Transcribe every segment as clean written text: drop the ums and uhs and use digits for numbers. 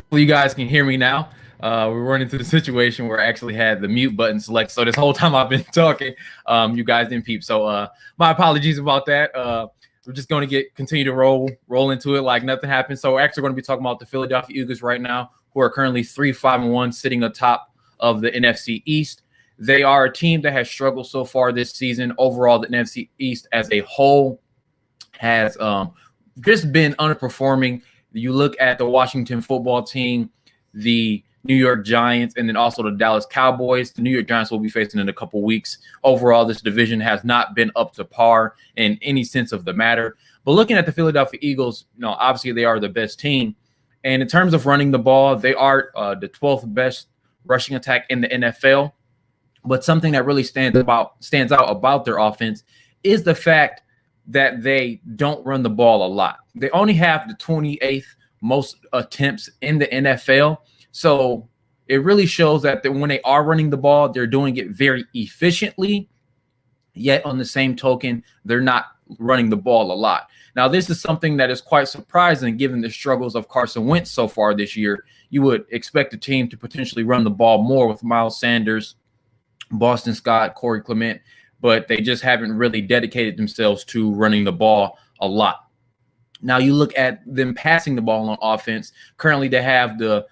Hopefully you guys can hear me now. We're running into the situation where I actually had the mute button select. So this whole time I've been talking, you guys didn't peep. So my apologies about that. We're just going to continue to roll into it like nothing happened. So we're actually going to be talking about the Philadelphia Eagles right now, who are currently 3-5-1, sitting atop of the NFC East. They are a team that has struggled so far this season. Overall, the NFC East as a whole has just been underperforming. You look at the Washington football team, the New York Giants, and then also the Dallas Cowboys. The New York Giants will be facing in a couple weeks. Overall, this division has not been up to par in any sense of the matter. But looking at the Philadelphia Eagles, obviously they are the best team. And in terms of running the ball, they are the 12th best rushing attack in the NFL. But something that really stands out about their offense is the fact that they don't run the ball a lot. They only have the 28th most attempts in the NFL. So it really shows that when they are running the ball, they're doing it very efficiently. Yet on the same token, they're not running the ball a lot. Now, this is something that is quite surprising given the struggles of Carson Wentz so far this year. You would expect the team to potentially run the ball more with Miles Sanders, Boston Scott, Corey Clement, but they just haven't really dedicated themselves to running the ball a lot. Now, you look at them passing the ball on offense. Currently, they have the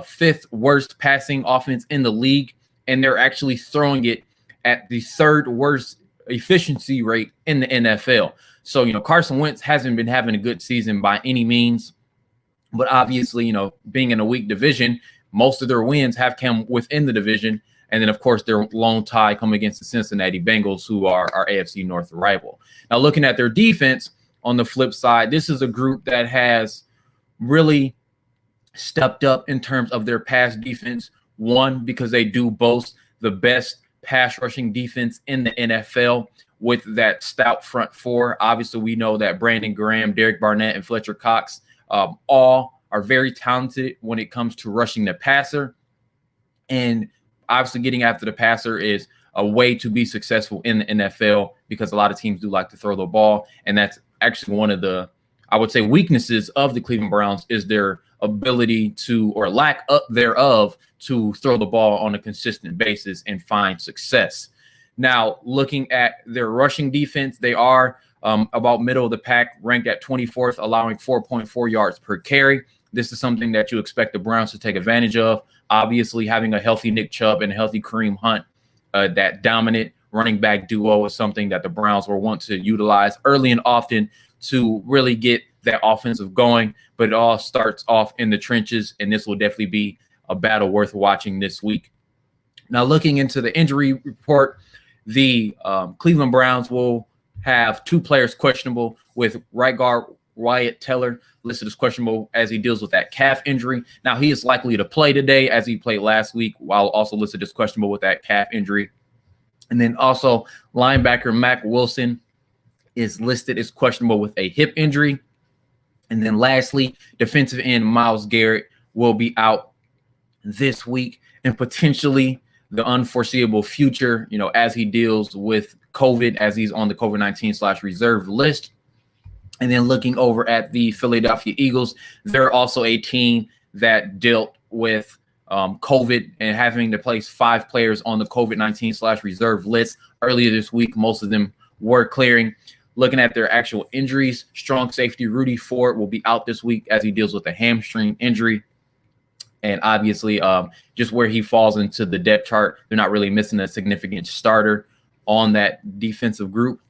fifth worst passing offense in the league, and they're actually throwing it at the third worst efficiency rate in the NFL. So, Carson Wentz hasn't been having a good season by any means, but obviously, being in a weak division, most of their wins have come within the division. And then, of course, their lone tie coming against the Cincinnati Bengals, who are our AFC North rival. Now, looking at their defense on the flip side, this is a group that has really stepped up in terms of their pass defense. One, because they do boast the best pass rushing defense in the NFL with that stout front four. Obviously, we know that Brandon Graham, Derek Barnett, and Fletcher Cox all are very talented when it comes to rushing the passer. And obviously, getting after the passer is a way to be successful in the NFL because a lot of teams do like to throw the ball. And that's actually one of the, I would say, weaknesses of the Cleveland Browns is their ability to, or lack thereof, to throw the ball on a consistent basis and find success. Now, looking at their rushing defense, they are about middle of the pack, ranked at 24th, allowing 4.4 yards per carry. This is something that you expect the Browns to take advantage of. Obviously, having a healthy Nick Chubb and a healthy Kareem Hunt, that dominant running back duo is something that the Browns will want to utilize early and often to really get that offensive going. But it all starts off in the trenches, and this will definitely be a battle worth watching this week. Now, looking into the injury report, the Cleveland Browns will have two players questionable, with right guard Wyatt Teller listed as questionable as he deals with that calf injury. Now, he is likely to play today as he played last week, while also listed as questionable with that calf injury. And then also linebacker Mack Wilson is listed as questionable with a hip injury. And then lastly, defensive end Myles Garrett will be out this week, and potentially the unforeseeable future, as he deals with COVID, as he's on the COVID-19/reserve list. And then looking over at the Philadelphia Eagles, they're also a team that dealt with COVID and having to place 5 players on the COVID-19/reserve list earlier this week. Most of them were clearing. Looking at their actual injuries, strong safety Rudy Ford will be out this week as he deals with a hamstring injury. And obviously, just where he falls into the depth chart, they're not really missing a significant starter on that defensive group.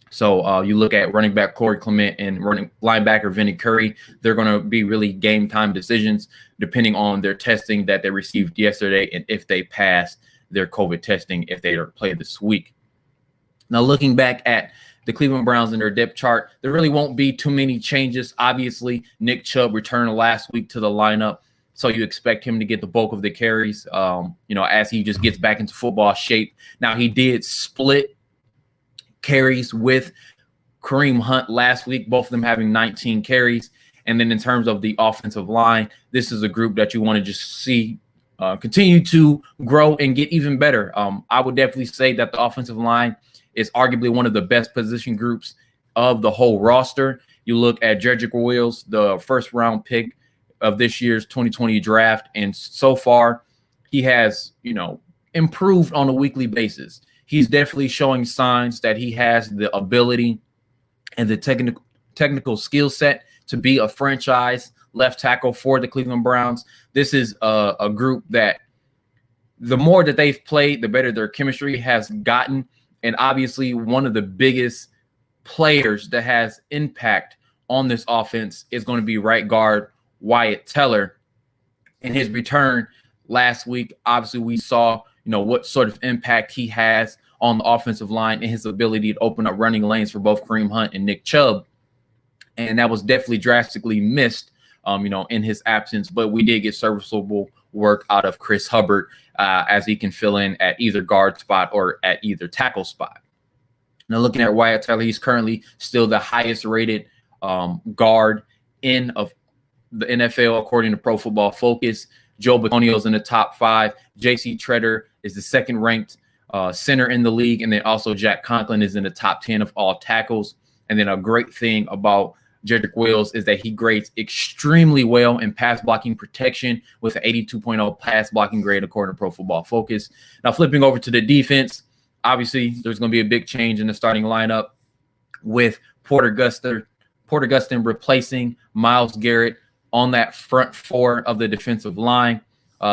So you look at running back Corey Clement and running linebacker Vinny Curry, they're going to be really game time decisions depending on their testing that they received yesterday and if they pass their COVID testing if they play this week. Now, looking back at the Cleveland Browns and their depth chart, there really won't be too many changes. Obviously, Nick Chubb returned last week to the lineup, so you expect him to get the bulk of the carries, as he just gets back into football shape. Now, he did split carries with Kareem Hunt last week, both of them having 19 carries. And then in terms of the offensive line, this is a group that you want to just see continue to grow and get even better. I would definitely say that the offensive line is arguably one of the best position groups of the whole roster. You look at Jedrick Wills, the first-round pick of this year's 2020 draft. And so far, he has, improved on a weekly basis. He's definitely showing signs that he has the ability and the technical skill set to be a franchise left tackle for the Cleveland Browns. This is a group that the more that they've played, the better their chemistry has gotten. And obviously, one of the biggest players that has impact on this offense is going to be right guard Wyatt Teller. In his return last week, obviously, we saw what sort of impact he has on the offensive line and his ability to open up running lanes for both Kareem Hunt and Nick Chubb. And that was definitely drastically missed, in his absence. But we did get serviceable work out of Chris Hubbard as he can fill in at either guard spot or at either tackle spot. Now, looking at Wyatt Teller, he's currently still the highest rated guard of the NFL, according to Pro Football Focus. Joe Bitonio's in the top 5. J.C. Treader is the second-ranked center in the league. And then also Jack Conklin is in the top 10 of all tackles. And then a great thing about Jedrick Wills is that he grades extremely well in pass blocking protection with an 82.0 pass blocking grade, according to Pro Football Focus. Now, flipping over to the defense, obviously there's going to be a big change in the starting lineup with Porter Gustin replacing Myles Garrett on that front 4 of the defensive line.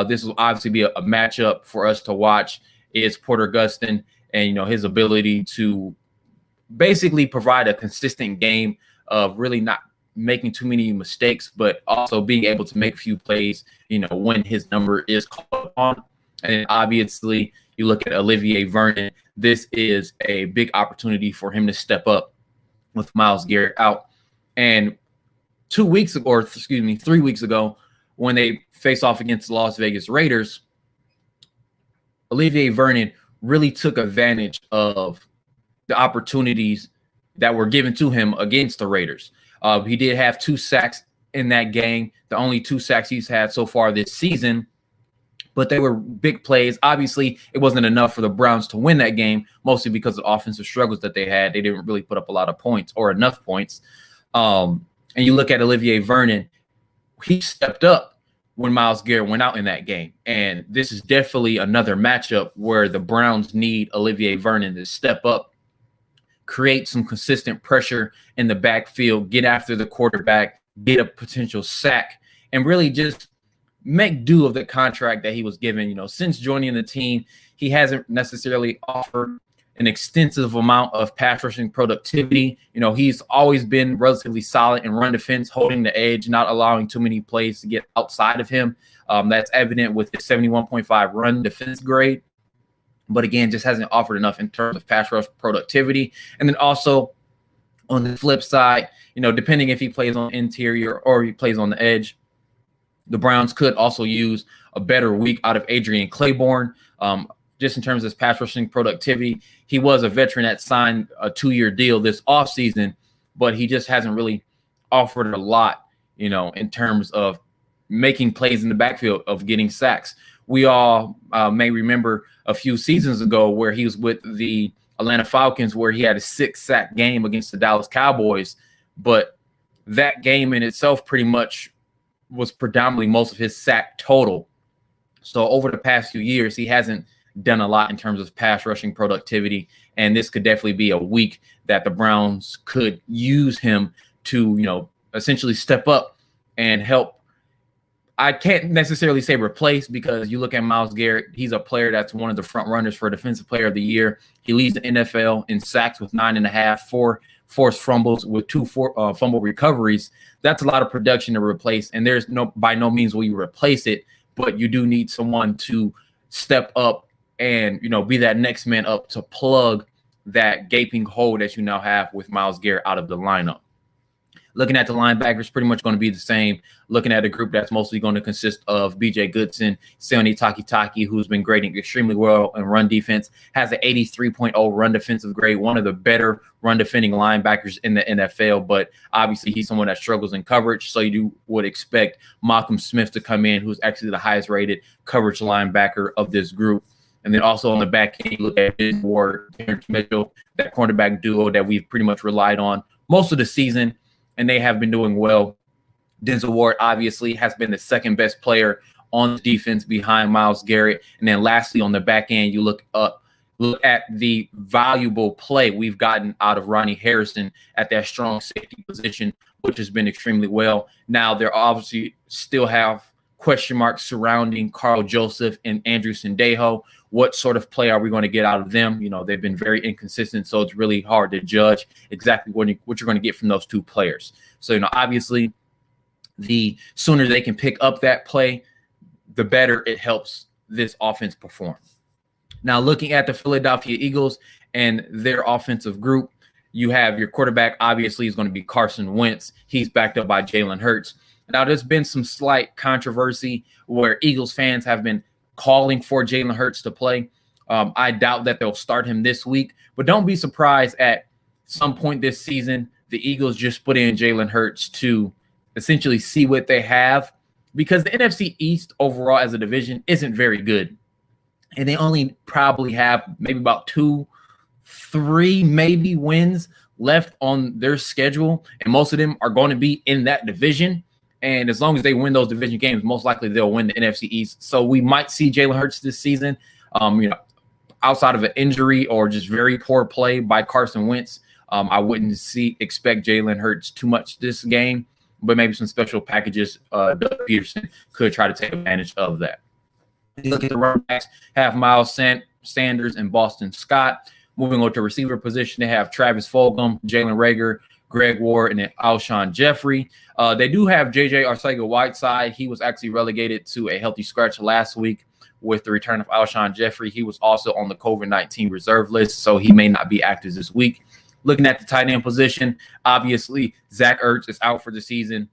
This will obviously be a matchup for us to watch. Is Porter Gustin and his ability to basically provide a consistent game of really not making too many mistakes, but also being able to make a few plays, when his number is called upon. And obviously, you look at Olivier Vernon. This is a big opportunity for him to step up with Myles Garrett out. And 3 weeks ago, when they face off against the Las Vegas Raiders, Olivier Vernon really took advantage of the opportunities that were given to him against the Raiders. He did have 2 sacks in that game, the only 2 sacks he's had so far this season, but they were big plays. Obviously, it wasn't enough for the Browns to win that game, mostly because of the offensive struggles that they had. They didn't really put up a lot of points or enough points. And you look at Olivier Vernon, he stepped up when Myles Garrett went out in that game. And this is definitely another matchup where the Browns need Olivier Vernon to step up, create some consistent pressure in the backfield, get after the quarterback, get a potential sack, and really just make do of the contract that he was given. Since joining the team, he hasn't necessarily offered an extensive amount of pass rushing productivity. He's always been relatively solid in run defense, holding the edge, not allowing too many plays to get outside of him. That's evident with his 71.5 run defense grade. But again, just hasn't offered enough in terms of pass rush productivity. And then also on the flip side, depending if he plays on interior or he plays on the edge, the Browns could also use a better week out of Adrian Claiborne. Just in terms of his pass rushing productivity, he was a veteran that signed a 2-year deal this offseason, but he just hasn't really offered a lot, in terms of making plays in the backfield, of getting sacks. We all may remember a few seasons ago where he was with the Atlanta Falcons, where he had a 6-sack game against the Dallas Cowboys. But that game in itself pretty much was predominantly most of his sack total. So over the past few years, he hasn't done a lot in terms of pass rushing productivity. And this could definitely be a week that the Browns could use him to, essentially step up and help. I can't necessarily say replace, because you look at Myles Garrett, he's a player that's one of the front runners for Defensive Player of the Year. He leads the NFL in sacks with 9.5, 4 forced fumbles with 2 fumble recoveries. That's a lot of production to replace, and there's by no means will you replace it, but you do need someone to step up and be that next man up to plug that gaping hole that you now have with Myles Garrett out of the lineup. Looking at the linebackers, pretty much going to be the same. Looking at a group that's mostly going to consist of B.J. Goodson, Sione Takitaki, who's been grading extremely well in run defense, has an 83.0 run defensive grade, one of the better run defending linebackers in the NFL. But obviously, he's someone that struggles in coverage, so you would expect Malcolm Smith to come in, who's actually the highest rated coverage linebacker of this group. And then also on the back end, you look at Vince Ward, Terrence Mitchell, that cornerback duo that we've pretty much relied on most of the season, and they have been doing well Denzel Ward obviously has been the second best player on the defense behind Myles Garrett. And then lastly, on the back end, you look at the valuable play we've gotten out of Ronnie Harrison at that strong safety position, which has been extremely well. Now, there obviously still have question marks surrounding Carl Joseph and Andrew Sendejo. What sort of play are we going to get out of them? You know, they've been very inconsistent, so it's really hard to judge exactly what you're going to get from those two players. So, you know, obviously, the sooner they can pick up that play, the better it helps this offense perform. Now, looking at the Philadelphia Eagles and their offensive group, you have your quarterback, obviously, is going to be Carson Wentz. He's backed up by Jalen Hurts. Now, there's been some slight controversy where Eagles fans have been calling for Jalen Hurts to play. I doubt that they'll start him this week, but don't be surprised at some point this season, the Eagles just put in Jalen Hurts to essentially see what they have, because the NFC East overall as a division isn't very good. And they only probably have maybe about 2-3 maybe wins left on their schedule. And most of them are going to be in that division. And as long as they win those division games, most likely they'll win the NFC East. So we might see Jalen Hurts this season, you know, outside of an injury or just very poor play by Carson Wentz. I wouldn't expect Jalen Hurts too much this game, but maybe some special packages. Doug Peterson could try to take advantage of that. You look at the running backs, have Miles Sanders and Boston Scott. Moving on to receiver position, they have Travis Fulgham, Jalen Reagor, Greg Ward, and then Alshon Jeffrey. They do have J.J. Arcega-Whiteside. He was actually relegated to a healthy scratch last week with the return of Alshon Jeffrey. He was also on the COVID-19 reserve list, so he may not be active this week. Looking at the tight end position, obviously, Zach Ertz is out for the season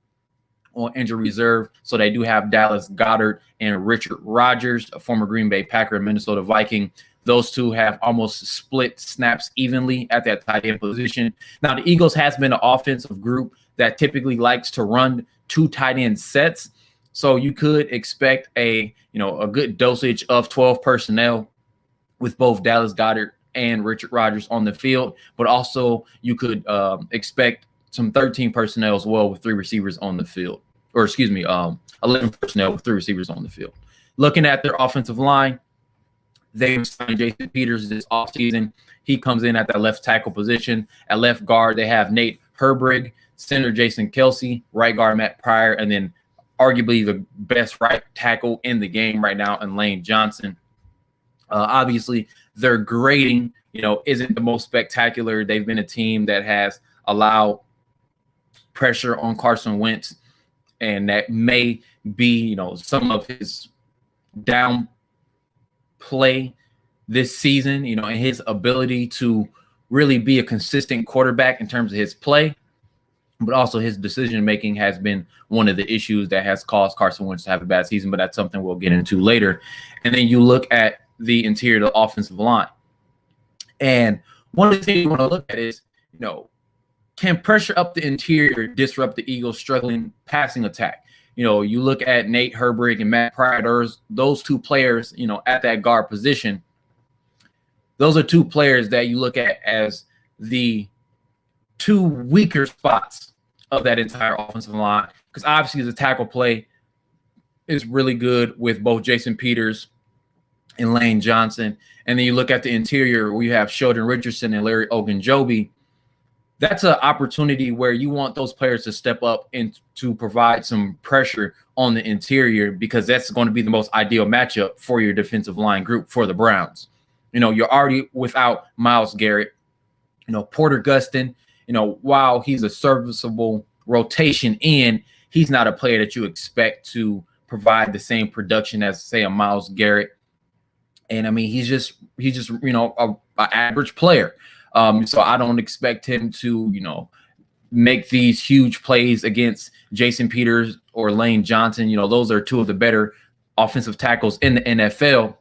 on injury reserve. So they do have Dallas Goedert and Richard Rodgers, a former Green Bay Packer and Minnesota Viking. Those two have almost split snaps evenly at that tight end position. Now, the Eagles has been an offensive group that typically likes to run two tight end sets. So you could expect a good dosage of 12 personnel with both Dallas Goedert and Richard Rodgers on the field, but also you could expect some 13 personnel as well with 3 receivers on the field, or 11 personnel with 3 receivers on the field. Looking at their offensive line, they signed Jason Peters this offseason. He comes in at that left tackle position. At left guard, they have Nate Herbrig, center Jason Kelsey, right guard Matt Pryor, and then arguably the best right tackle in the game right now in Lane Johnson. Obviously, their grading, isn't the most spectacular. They've been a team that has allowed pressure on Carson Wentz, and that may be, some of his down play this season, and his ability to really be a consistent quarterback in terms of his play, but also his decision-making has been one of the issues that has caused Carson Wentz to have a bad season, but that's something we'll get into later. And then you look at the interior of the offensive line. And one of the things you want to look at is, can pressure up the interior disrupt the Eagles' struggling passing attack? You look at Nate Herbrig and Matt Pryor, those two players, at that guard position. Those are two players that you look at as the two weaker spots of that entire offensive line, because obviously the tackle play is really good with both Jason Peters and Lane Johnson. And then you look at the interior where you have Sheldon Richardson and Larry Ogunjobi. That's an opportunity where you want those players to step up and to provide some pressure on the interior, because that's going to be the most ideal matchup for your defensive line group for the Browns. You're already without Myles Garrett. Porter Gustin, while he's a serviceable rotation in, he's not a player that you expect to provide the same production as, say, a Myles Garrett. And I mean, he's just an average player. So I don't expect him to, make these huge plays against Jason Peters or Lane Johnson. Those are two of the better offensive tackles in the NFL.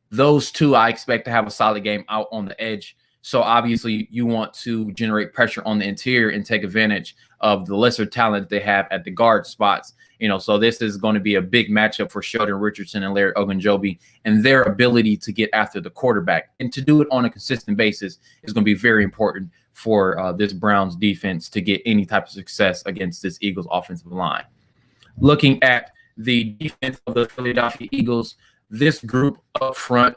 Those two I expect to have a solid game out on the edge. So obviously you want to generate pressure on the interior and take advantage of the lesser talent they have at the guard spots. So this is going to be a big matchup for Sheldon Richardson and Larry Ogunjobi, and their ability to get after the quarterback and to do it on a consistent basis is going to be very important for this Browns defense to get any type of success against this Eagles offensive line. Looking at the defense of the Philadelphia Eagles, this group up front,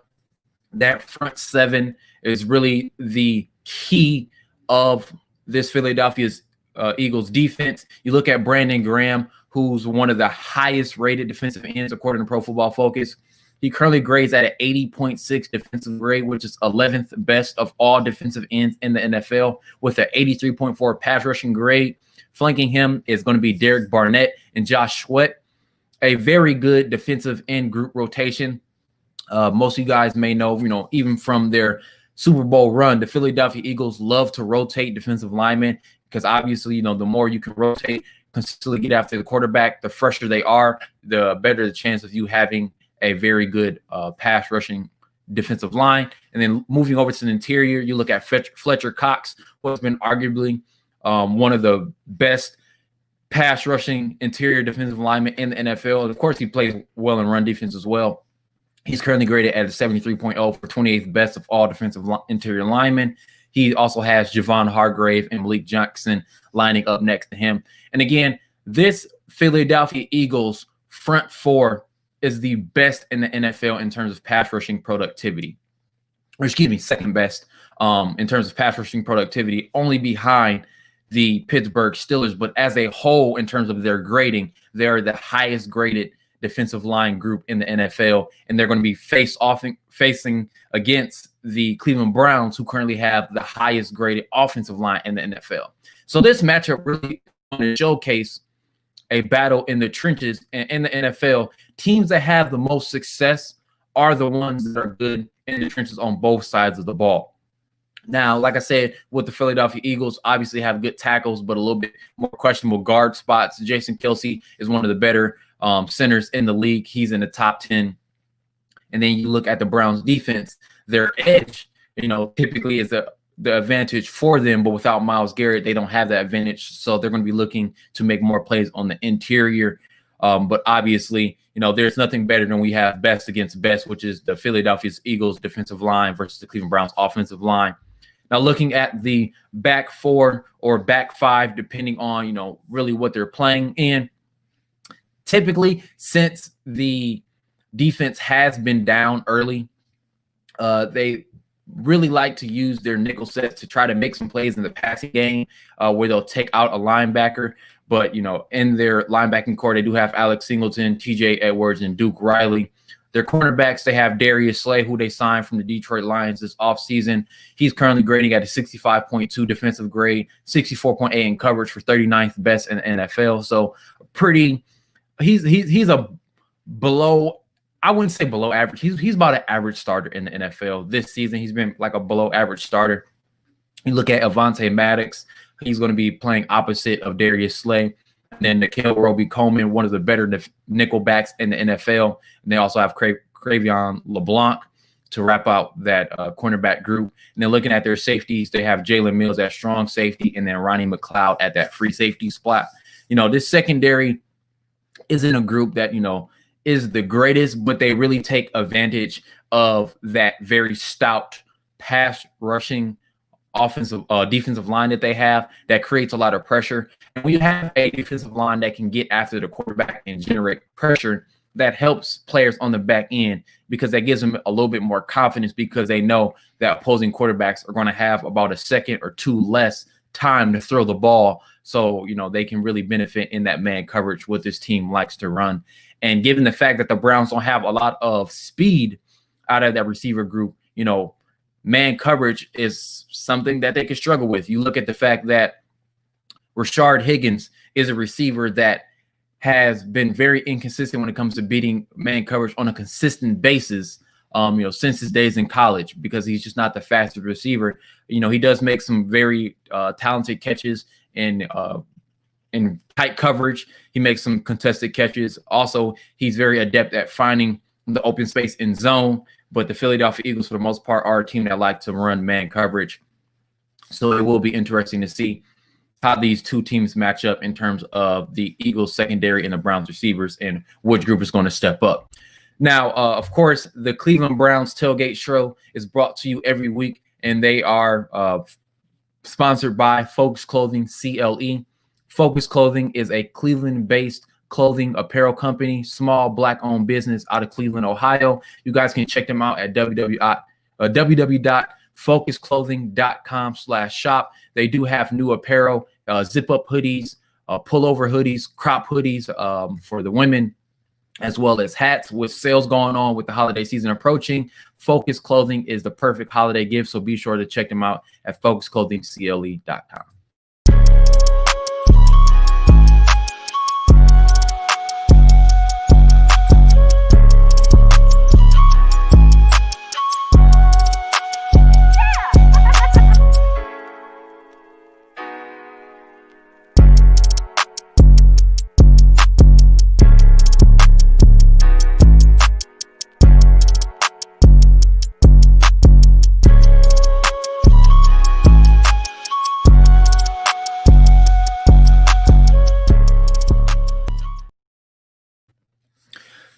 that front seven is really the key of this Philadelphia's Eagles defense. You look at Brandon Graham, who's one of the highest rated defensive ends according to Pro Football Focus. He currently grades at an 80.6 defensive grade, which is 11th best of all defensive ends in the NFL, with an 83.4 pass rushing grade. Flanking him is going to be Derek Barnett and Josh Sweat, a very good defensive end group rotation. Most of you guys may know, even from their Super Bowl run, the Philadelphia Eagles love to rotate defensive linemen because obviously, the more you can rotate, consistently get after the quarterback, the fresher they are, the better the chance of you having a very good pass rushing defensive line. And then moving over to the interior, you look at Fletcher Cox, who has been arguably one of the best pass rushing interior defensive linemen in the NFL. And of course, he plays well in run defense as well. He's currently graded at a 73.0 for 28th best of all defensive interior linemen. He also has Javon Hargrave and Malik Jackson lining up next to him. And again, this Philadelphia Eagles front four is the best in the NFL in terms of pass rushing productivity. Or excuse me, second best in terms of pass rushing productivity, only behind the Pittsburgh Steelers. But as a whole, in terms of their grading, they're the highest graded defensive line group in the NFL, and they're going to be facing against the Cleveland Browns, who currently have the highest graded offensive line in the NFL. So this matchup really going to showcase a battle in the trenches. And in the NFL, teams that have the most success are the ones that are good in the trenches on both sides of the ball. Now, like I said, with the Philadelphia Eagles, obviously have good tackles, but a little bit more questionable guard spots. Jason Kelce is one of the better centers in the league. He's in the top 10. And then you look at the Browns defense, their edge, typically is the advantage for them, but without Myles Garrett, they don't have that advantage. So they're going to be looking to make more plays on the interior. But obviously, there's nothing better than we have best against best, which is the Philadelphia Eagles defensive line versus the Cleveland Browns offensive line. Now, looking at the back four or back five, depending on, really what they're playing in, typically, since the defense has been down early, they really like to use their nickel sets to try to make some plays in the passing game where they'll take out a linebacker. But, in their linebacking core, they do have Alex Singleton, TJ Edwards, and Duke Riley. Their cornerbacks, they have Darius Slay, who they signed from the Detroit Lions this offseason. He's currently grading at a 65.2 defensive grade, 64.8 in coverage for 39th best in the NFL. So he's a below, I wouldn't say below average. He's about an average starter in the NFL this season. He's been like a below average starter. You look at Avonte Maddox, he's going to be playing opposite of Darius Slay. And then Nikhil Roby-Coleman, one of the better nickel backs in the NFL. And they also have Cravion LeBlanc to wrap out that cornerback group. And then looking at their safeties, they have Jalen Mills at strong safety and then Ronnie McLeod at that free safety spot. This secondary isn't a group that, is the greatest, but they really take advantage of that very stout pass rushing defensive line that they have that creates a lot of pressure. And when you have a defensive line that can get after the quarterback and generate pressure, that helps players on the back end because that gives them a little bit more confidence because they know that opposing quarterbacks are going to have about a second or two less time to throw the ball. So, they can really benefit in that man coverage, what this team likes to run. And given the fact that the Browns don't have a lot of speed out of that receiver group, man coverage is something that they can struggle with. You look at the fact that Rashard Higgins is a receiver that has been very inconsistent when it comes to beating man coverage on a consistent basis, since his days in college, because he's just not the fastest receiver. He does make some very talented catches in tight coverage. He makes some contested catches. Also, he's very adept at finding the open space in zone. But the Philadelphia Eagles, for the most part, are a team that like to run man coverage. So it will be interesting to see how these two teams match up in terms of the Eagles secondary and the Browns receivers and which group is going to step up. Now, of course, the Cleveland Browns Tailgate Show is brought to you every week, and they are sponsored by Focus Clothing CLE. Focus Clothing is a Cleveland-based clothing apparel company, small Black-owned business out of Cleveland, Ohio. You guys can check them out at www.focusclothing.com/shop. They do have new apparel, zip-up hoodies, pullover hoodies, crop hoodies for the women, as well as hats, with sales going on with the holiday season approaching. Focus Clothing is the perfect holiday gift, so be sure to check them out at focusclothingcle.com.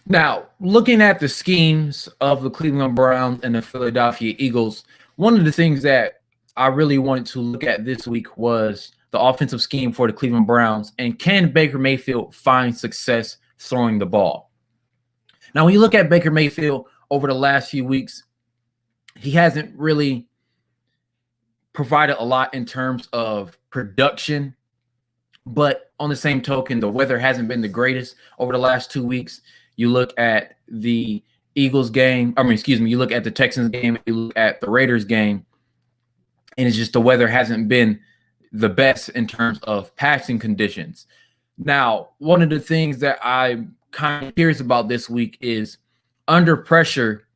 Now, looking at the schemes of the Cleveland Browns and the Philadelphia Eagles, one of the things that I really wanted to look at this week was the offensive scheme for the Cleveland Browns, and can Baker Mayfield find success throwing the ball? Now, when you look at Baker Mayfield over the last few weeks, he hasn't really provided a lot in terms of production, but on the same token, the weather hasn't been the greatest over the last 2 weeks. You look at the Eagles game, you look at the Texans game, you look at the Raiders game, and it's just the weather hasn't been the best in terms of passing conditions. Now, one of the things that I'm kind of curious about this week is, under pressure,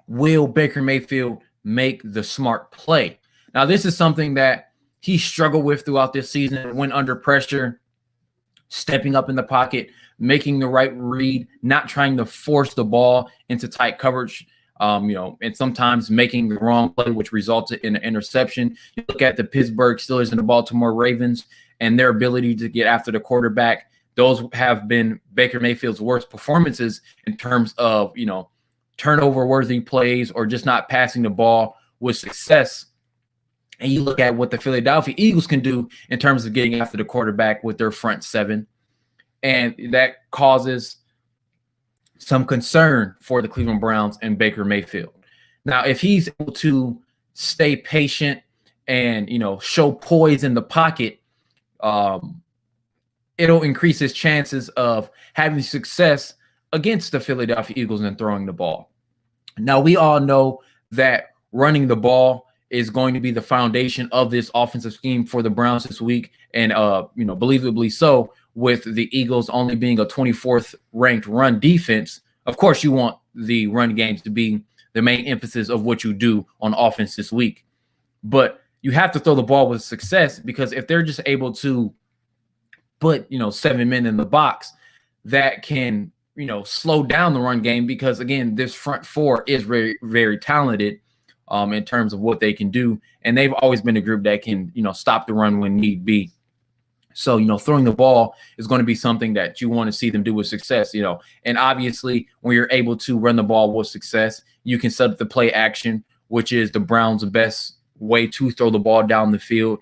will Baker Mayfield make the smart play? Now, this is something that he struggled with throughout this season when under pressure, stepping up in the pocket, making the right read, not trying to force the ball into tight coverage, and sometimes making the wrong play, which resulted in an interception. You look at the Pittsburgh Steelers and the Baltimore Ravens and their ability to get after the quarterback. Those have been Baker Mayfield's worst performances in terms of, turnover-worthy plays or just not passing the ball with success. And you look at what the Philadelphia Eagles can do in terms of getting after the quarterback with their front seven. And that causes some concern for the Cleveland Browns and Baker Mayfield. Now, if he's able to stay patient and, show poise in the pocket, it'll increase his chances of having success against the Philadelphia Eagles and throwing the ball. Now, we all know that running the ball is going to be the foundation of this offensive scheme for the Browns this week. And, believably so, with the Eagles only being a 24th ranked run defense. Of course, you want the run games to be the main emphasis of what you do on offense this week. But you have to throw the ball with success, because if they're just able to put, 7 men in the box, that can, slow down the run game, because, again, this front four is very, very talented in terms of what they can do. And they've always been a group that can, stop the run when need be. So, throwing the ball is going to be something that you want to see them do with success, and obviously when you're able to run the ball with success, you can set up the play action, which is the Browns' best way to throw the ball down the field.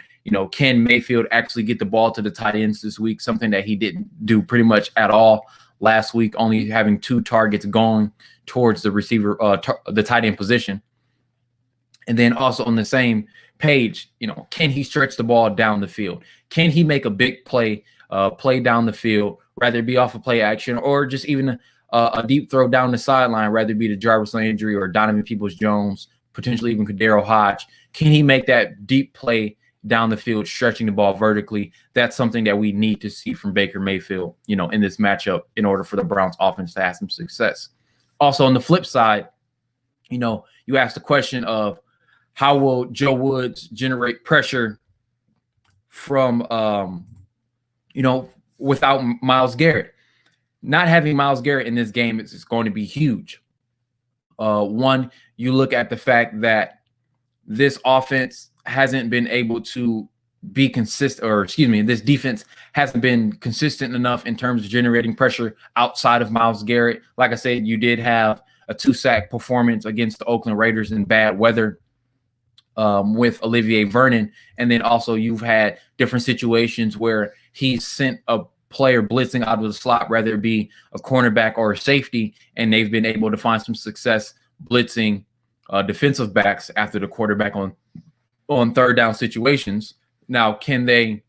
Can Mayfield actually get the ball to the tight ends this week? Something that he didn't do pretty much at all last week, only having 2 targets going towards the receiver, the tight end position. And then also on the same page, can he stretch the ball down the field? Can he make a big play down the field, rather it be off a play action or just even a deep throw down the sideline, rather it be to Jarvis Landry or Donovan Peoples-Jones, potentially even Kadero Hodge? Can he make that deep play down the field, stretching the ball vertically? That's something that we need to see from Baker Mayfield, in this matchup in order for the Browns offense to have some success. Also, on the flip side, you asked the question of, how will Joe Woods generate pressure from, without Myles Garrett? Not having Myles Garrett in this game is going to be huge. One, you look at the fact that this offense hasn't been able to be consistent, this defense hasn't been consistent enough in terms of generating pressure outside of Myles Garrett. Like I said, you did have a 2-sack performance against the Oakland Raiders in bad weather. with Olivier Vernon. And then also you've had different situations where he sent a player blitzing out of the slot, whether it be a cornerback or a safety, and they've been able to find some success blitzing defensive backs after the quarterback on third down situations. Now, can they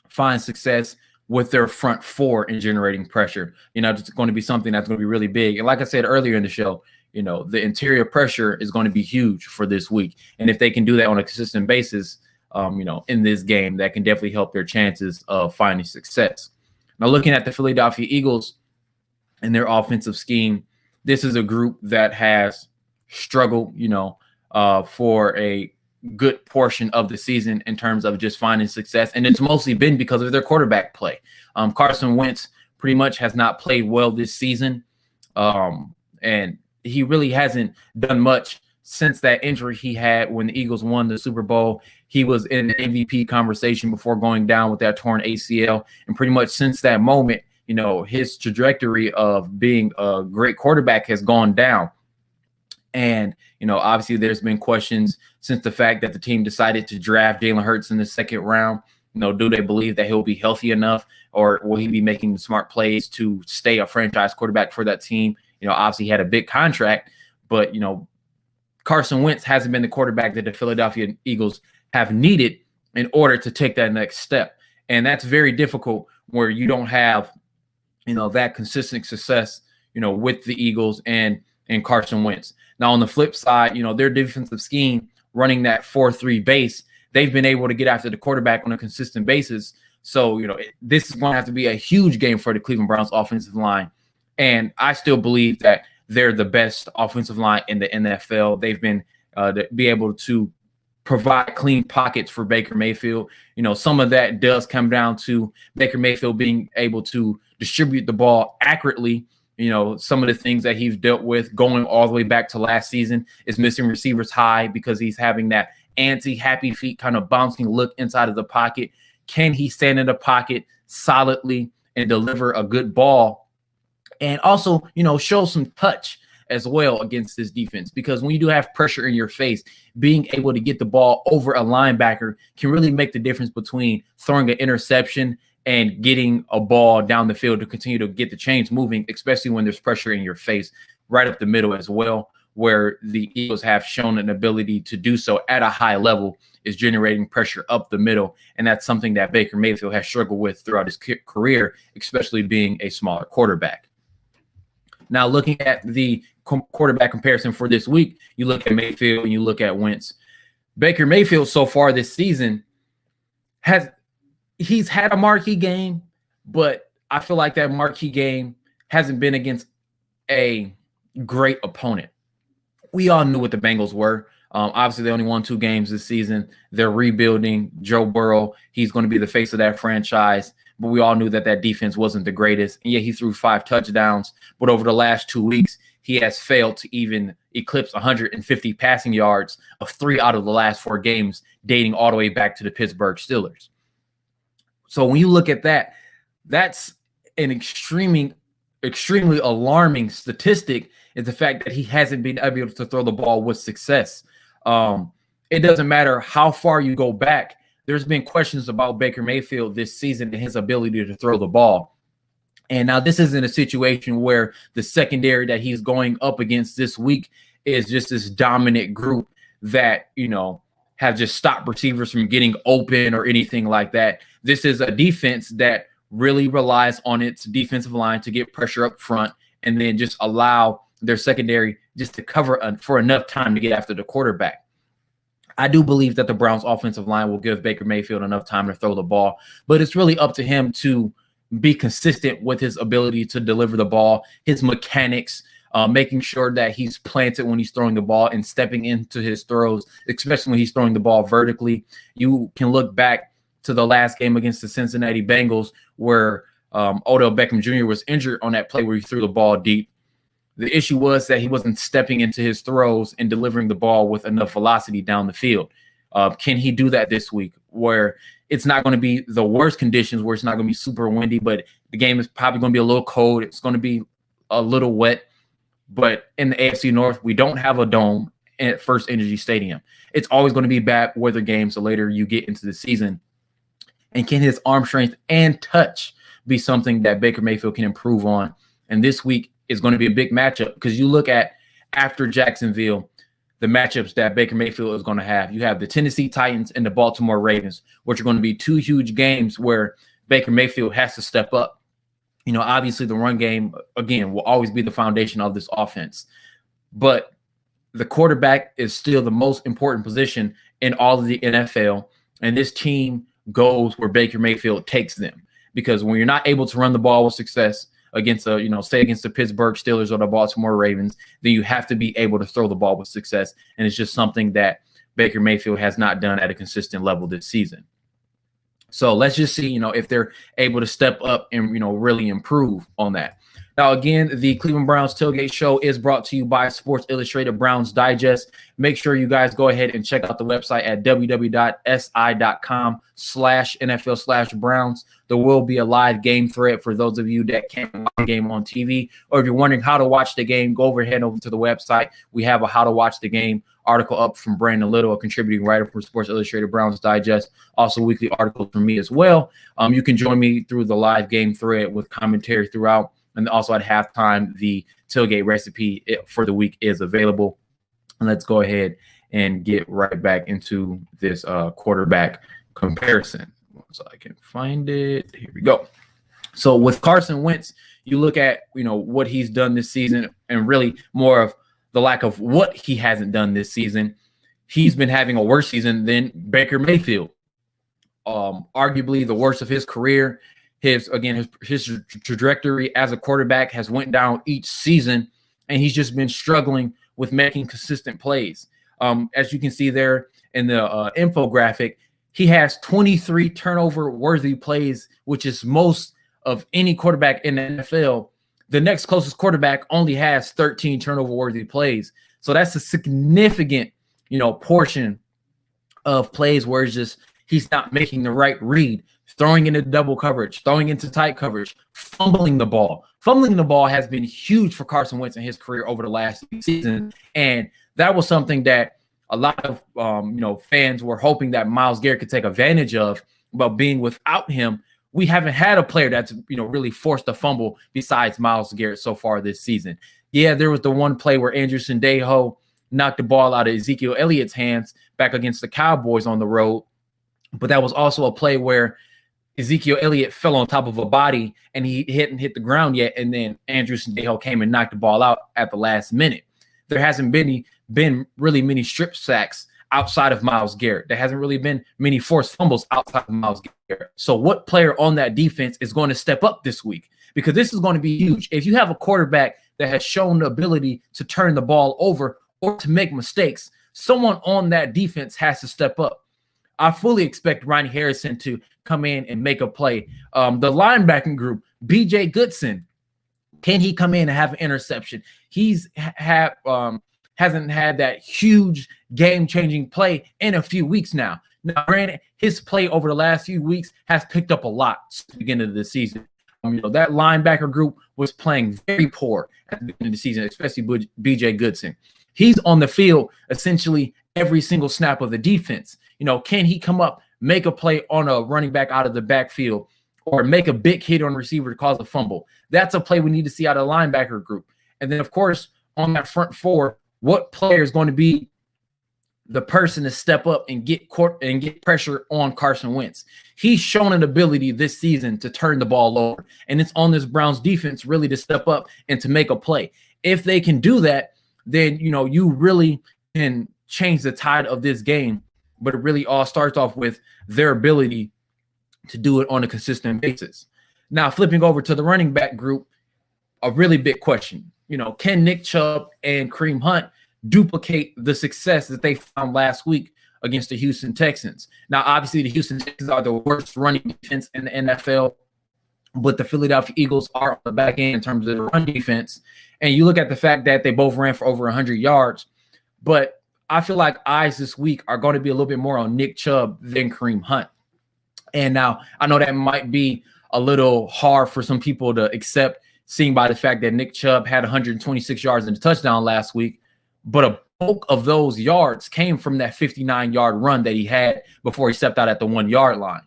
find success with their front four in generating pressure? It's going to be something that's going to be really big. And like I said earlier in the show, the interior pressure is going to be huge for this week. And if they can do that on a consistent basis, in this game, that can definitely help their chances of finding success. Now, looking at the Philadelphia Eagles and their offensive scheme, this is a group that has struggled, for a good portion of the season in terms of just finding success. And it's mostly been because of their quarterback play. Carson Wentz pretty much has not played well this season. And he really hasn't done much since that injury he had when the Eagles won the Super Bowl. He was in the MVP conversation before going down with that torn ACL. And pretty much since that moment, his trajectory of being a great quarterback has gone down. And, obviously there's been questions since the fact that the team decided to draft Jalen Hurts in the second round. Do they believe that he'll be healthy enough, or will he be making smart plays to stay a franchise quarterback for that team? Obviously he had a big contract, but, Carson Wentz hasn't been the quarterback that the Philadelphia Eagles have needed in order to take that next step. And that's very difficult where you don't have, that consistent success, with the Eagles and Carson Wentz. Now, on the flip side, their defensive scheme running that 4-3 base, they've been able to get after the quarterback on a consistent basis. So, this is going to have to be a huge game for the Cleveland Browns offensive line. And I still believe that they're the best offensive line in the NFL. They've been to be able to provide clean pockets for Baker Mayfield. Some of that does come down to Baker Mayfield being able to distribute the ball accurately. Some of the things that he's dealt with going all the way back to last season is missing receivers high because he's having that anti-happy feet kind of bouncing look inside of the pocket. Can he stand in the pocket solidly and deliver a good ball? And also, show some touch as well against this defense, because when you do have pressure in your face, being able to get the ball over a linebacker can really make the difference between throwing an interception and getting a ball down the field to continue to get the chains moving, especially when there's pressure in your face right up the middle as well, where the Eagles have shown an ability to do so at a high level is generating pressure up the middle. And that's something that Baker Mayfield has struggled with throughout his career, especially being a smaller quarterback. Now, looking at the quarterback comparison for this week, you look at Mayfield and you look at Wentz. Baker Mayfield so far this season he's had a marquee game, but I feel like that marquee game hasn't been against a great opponent. We all knew what the Bengals were. Obviously, they only won 2 games this season. They're rebuilding. Joe Burrow, he's going to be the face of that franchise. But we all knew that defense wasn't the greatest. And yeah, he threw 5 touchdowns. But over the last 2 weeks, he has failed to even eclipse 150 passing yards of 3 out of the last 4 games, dating all the way back to the Pittsburgh Steelers. So when you look at that, that's an extremely alarming statistic, is the fact that he hasn't been able to throw the ball with success. It doesn't matter how far you go back. There's been questions about Baker Mayfield this season and his ability to throw the ball. And now this isn't a situation where the secondary that he's going up against this week is just this dominant group that, have just stopped receivers from getting open or anything like that. This is a defense that really relies on its defensive line to get pressure up front and then just allow their secondary just to cover for enough time to get after the quarterback. I do believe that the Browns offensive line will give Baker Mayfield enough time to throw the ball, but it's really up to him to be consistent with his ability to deliver the ball, his mechanics, making sure that he's planted when he's throwing the ball and stepping into his throws, especially when he's throwing the ball vertically. You can look back to the last game against the Cincinnati Bengals where Odell Beckham Jr. was injured on that play where he threw the ball deep. The issue was that he wasn't stepping into his throws and delivering the ball with enough velocity down the field. Can he do that this week, where it's not going to be the worst conditions, where it's not going to be super windy, but the game is probably going to be a little cold. It's going to be a little wet. But in the AFC North, we don't have a dome. at First Energy Stadium. It's always going to be bad weather games the later you get into the season. And can his arm strength and touch be something that Baker Mayfield can improve on? And this week is going to be a big matchup, because you look at after Jacksonville, the matchups that Baker Mayfield is going to have. You have the Tennessee Titans and the Baltimore Ravens, which are going to be two huge games where Baker Mayfield has to step up. Obviously the run game, again, will always be the foundation of this offense. But the quarterback is still the most important position in all of the NFL. And this team goes where Baker Mayfield takes them. Because when you're not able to run the ball with success against against the Pittsburgh Steelers or the Baltimore Ravens, then you have to be able to throw the ball with success. And it's just something that Baker Mayfield has not done at a consistent level this season. So let's just see, if they're able to step up and, really improve on that. Now, again, the Cleveland Browns Tailgate Show is brought to you by Sports Illustrated BrownsDigest. Make sure you guys go ahead and check out the website at www.si.com/NFL/Browns. There will be a live game thread for those of you that can't watch the game on TV. Or if you're wondering how to watch the game, go over to the website. We have a how to watch the game article up from Brandon Little, a contributing writer for Sports Illustrated BrownsDigest. Also weekly articles from me as well. You can join me through the live game thread with commentary throughout. And also at halftime, the tailgate recipe for the week is available. And let's go ahead and get right back into this quarterback comparison. So I can find it. Here we go. So with Carson Wentz, you look at, what he's done this season, and really more of the lack of what he hasn't done this season. He's been having a worse season than Baker Mayfield. Arguably the worst of his career. His trajectory as a quarterback has went down each season, and he's just been struggling with making consistent plays. As you can see there in the infographic, he has 23 turnover-worthy plays, which is most of any quarterback in the NFL. The next closest quarterback only has 13 turnover-worthy plays. So that's a significant, portion of plays where it's just he's not making the right read, throwing into double coverage, throwing into tight coverage, fumbling the ball. Fumbling the ball has been huge for Carson Wentz in his career over the last season, and that was something that a lot of fans were hoping that Myles Garrett could take advantage of. But being without him, we haven't had a player that's really forced a fumble besides Myles Garrett so far this season. Yeah, there was the one play where Andrew Sendejo knocked the ball out of Ezekiel Elliott's hands back against the Cowboys on the road, but that was also a play where Ezekiel Elliott fell on top of a body and he hadn't hit the ground yet, and then Andrew Sendejo came and knocked the ball out at the last minute. There hasn't been really many strip sacks outside of Myles Garrett. There hasn't really been many forced fumbles outside of Myles Garrett. So what player on that defense is going to step up this week? Because this is going to be huge. If you have a quarterback that has shown the ability to turn the ball over or to make mistakes, someone on that defense has to step up. I fully expect Ronnie Harrison to come in and make a play. The linebacking group, B.J. Goodson, can he come in and have an interception? He's hasn't had that huge game-changing play in a few weeks now. Now, granted, his play over the last few weeks has picked up a lot since the beginning of the season. That linebacker group was playing very poor at the beginning of the season, especially B.J. Goodson. He's on the field essentially every single snap of the defense. Can he come up, make a play on a running back out of the backfield, or make a big hit on a receiver to cause a fumble? That's a play we need to see out of the linebacker group. And then, of course, on that front four, what player is going to be the person to step up and get pressure on Carson Wentz? He's shown an ability this season to turn the ball over, and it's on this Browns defense really to step up and to make a play. If they can do that, then you really can change the tide of this game. But it really all starts off with their ability to do it on a consistent basis. Now, flipping over to the running back group, a really big question. Can Nick Chubb and Kareem Hunt duplicate the success that they found last week against the Houston Texans? Now, obviously, the Houston Texans are the worst running defense in the NFL, but the Philadelphia Eagles are on the back end in terms of the run defense. And you look at the fact that they both ran for over 100 yards, but I feel like eyes this week are going to be a little bit more on Nick Chubb than Kareem Hunt. And now I know that might be a little hard for some people to accept, seeing by the fact that Nick Chubb had 126 yards and a touchdown last week, but a bulk of those yards came from that 59-yard run that he had before he stepped out at the 1-yard line.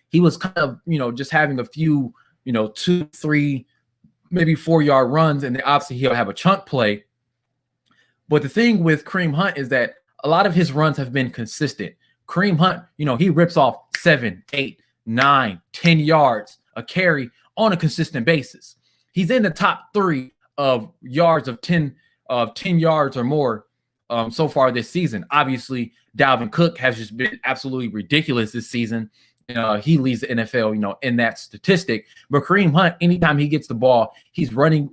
He was kind of, just having a few, 2, 3, maybe 4-yard runs, and then obviously he'll have a chunk play. But the thing with Kareem Hunt is that a lot of his runs have been consistent. Kareem Hunt, he rips off 7, 8, 9, 10 yards a carry on a consistent basis. He's in the top 3 of yards of 10 yards or more so far this season. Obviously, Dalvin Cook has just been absolutely ridiculous this season. He leads the NFL, in that statistic. But Kareem Hunt, anytime he gets the ball, he's running,